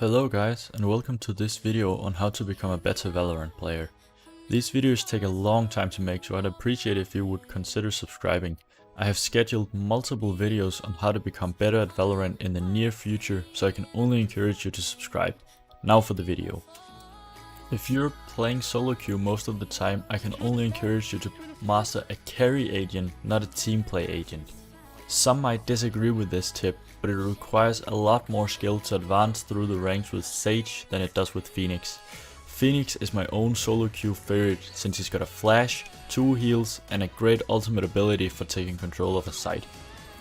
Hello guys, and welcome to this video on how to become a better Valorant player. These videos take a long time to make, so I'd appreciate if you would consider subscribing. I have scheduled multiple videos on how to become better at Valorant in the near future, so I can only encourage you to subscribe. Now for the video. If you're playing solo queue most of the time, I can only encourage you to master a carry agent, not a team play agent. Some might disagree with this tip, but it requires a lot more skill to advance through the ranks with Sage than it does with Phoenix. Phoenix is my own solo queue favorite since he's got a flash, 2 heals and a great ultimate ability for taking control of a site.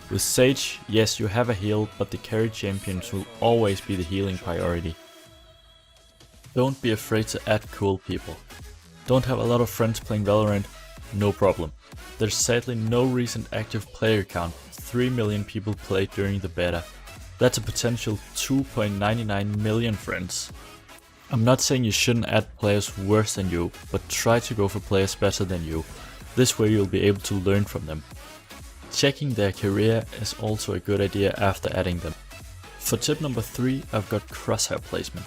With Sage, yes, you have a heal, but the carry champions will always be the healing priority. Don't be afraid to add cool people. Don't have a lot of friends playing Valorant? No problem. There's sadly no recent active player count. 3 million people played during the beta. That's a potential 2.99 million friends. I'm not saying you shouldn't add players worse than you, but try to go for players better than you. This way you'll be able to learn from them. Checking their career is also a good idea after adding them. For tip number 3, I've got Crosshair Placement.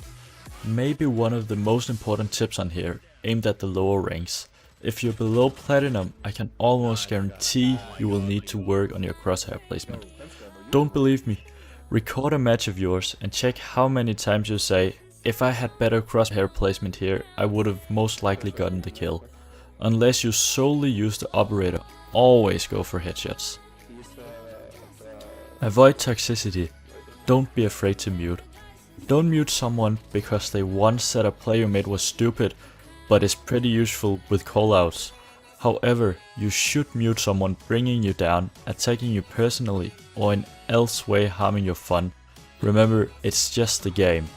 Maybe one of the most important tips on here, aimed at the lower ranks. If you're below Platinum, I can almost guarantee you will need to work on your crosshair placement. Don't believe me? Record a match of yours and check how many times you say, if I had better crosshair placement here, I would have most likely gotten the kill. Unless you solely use the operator, always go for headshots. Avoid toxicity. Don't be afraid to mute. Don't mute someone because they once said a play you made was stupid, but is pretty useful with callouts. However, you should mute someone bringing you down, attacking you personally, or in else way harming your fun. Remember, it's just the game.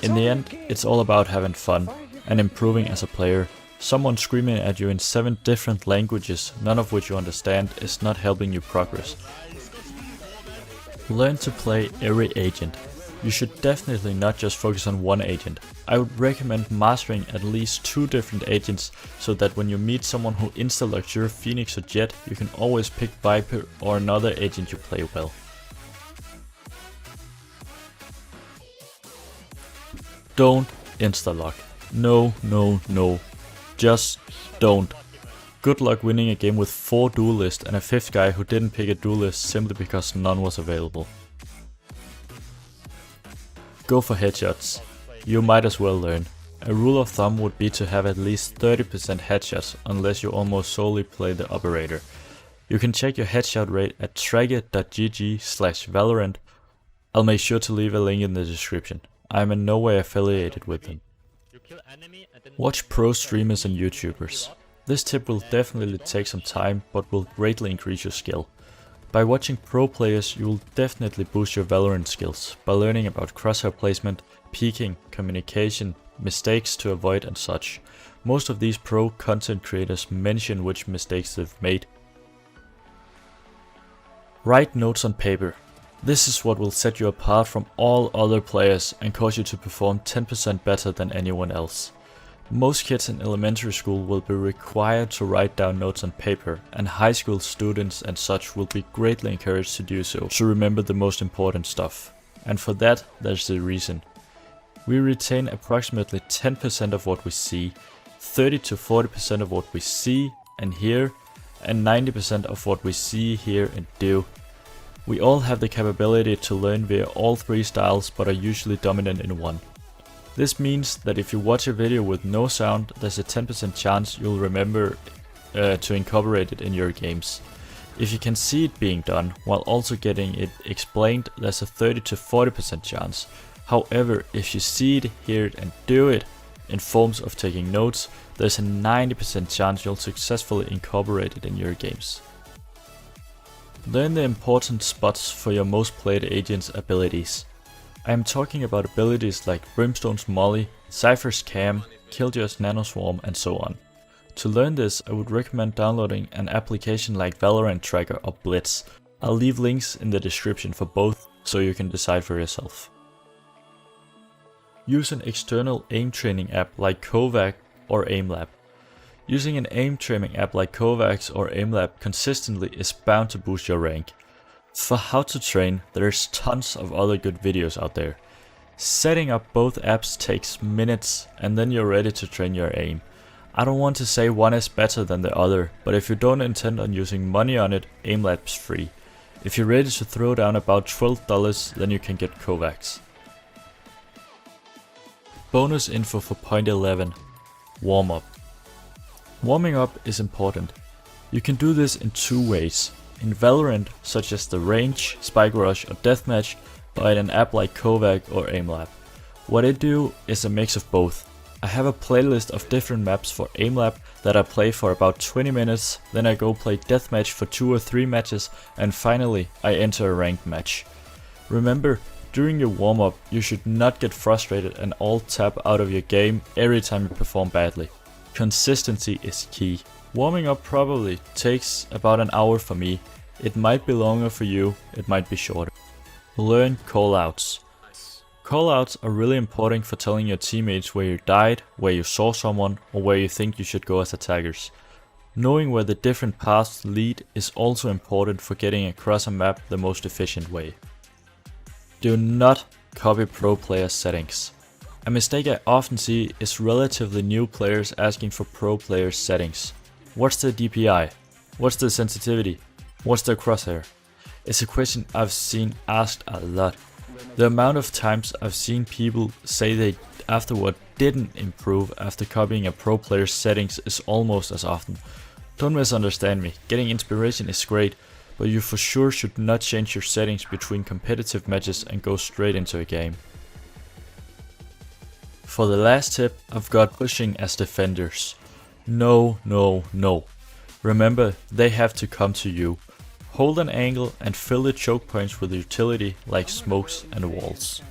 In the end, it's all about having fun and improving as a player. Someone screaming at you in 7 different languages, none of which you understand, is not helping you progress. Learn to play every agent. You should definitely not just focus on one agent. I would recommend mastering at least 2 different agents, so that when you meet someone who instalocks your Phoenix or Jet, you can always pick Viper or another agent you play well. Don't instalock. No. Just don't. Good luck winning a game with 4 duelists and a 5th guy who didn't pick a duelist simply because none was available. Go for headshots. You might as well learn. A rule of thumb would be to have at least 30% headshots unless you almost solely play the operator. You can check your headshot rate at trackit.gg/Valorant. I'll make sure to leave a link in the description. I am in no way affiliated with them. Watch pro streamers and YouTubers. This tip will definitely take some time, but will greatly increase your skill. By watching pro players, you will definitely boost your Valorant skills by learning about crosshair placement, peeking, communication, mistakes to avoid and such. Most of these pro content creators mention which mistakes they've made. Write notes on paper. This is what will set you apart from all other players and cause you to perform 10% better than anyone else. Most kids in elementary school will be required to write down notes on paper, and high school students and such will be greatly encouraged to do so, to remember the most important stuff. And for that, there's the reason. We retain approximately 10% of what we see, 30 to 40% of what we see and hear, and 90% of what we see, hear and do. We all have the capability to learn via all 3 styles, but are usually dominant in one. This means that if you watch a video with no sound, there's a 10% chance you'll remember to incorporate it in your games. If you can see it being done while also getting it explained, there's a 30 to 40% chance. However, if you see it, hear it and do it in forms of taking notes, there's a 90% chance you'll successfully incorporate it in your games. Learn the important spots for your most played agent's abilities. I am talking about abilities like Brimstone's Molly, Cypher's Cam, Killjoy's Nanoswarm and so on. To learn this, I would recommend downloading an application like Valorant Tracker or Blitz. I'll leave links in the description for both so you can decide for yourself. Use an external aim training app like Kovaaks or Aim Lab. Using an aim training app like Kovaaks or Aim Lab consistently is bound to boost your rank. For how to train, there's tons of other good videos out there. Setting up both apps takes minutes and then you're ready to train your aim. I don't want to say one is better than the other, but if you don't intend on using money on it, Aim Lab's free. If you're ready to throw down about $12, then you can get Kovaaks. Bonus info for point 11. Warm up. Warming up is important. You can do this in two ways. In Valorant, such as the range, spike rush or deathmatch, or in an app like Kovaaks or Aim Lab. What I do is a mix of both. I have a playlist of different maps for Aim Lab that I play for about 20 minutes, then I go play deathmatch for 2 or 3 matches, and finally I enter a ranked match. Remember, during your warm up you should not get frustrated and alt tab out of your game every time you perform badly. Consistency is key. Warming up probably takes about an hour for me. It might be longer for you, it might be shorter. Learn callouts. Callouts are really important for telling your teammates where you died, where you saw someone, or where you think you should go as attackers. Knowing where the different paths lead is also important for getting across a map the most efficient way. Do not copy pro player settings. A mistake I often see is relatively new players asking for pro player settings. What's the DPI? What's the sensitivity? What's the crosshair? It's a question I've seen asked a lot. The amount of times I've seen people say they afterward didn't improve after copying a pro player's settings is almost as often. Don't misunderstand me, getting inspiration is great, but you for sure should not change your settings between competitive matches and go straight into a game. For the last tip, I've got pushing as defenders. No. Remember, they have to come to you. Hold an angle and fill the choke points with utility like smokes and walls.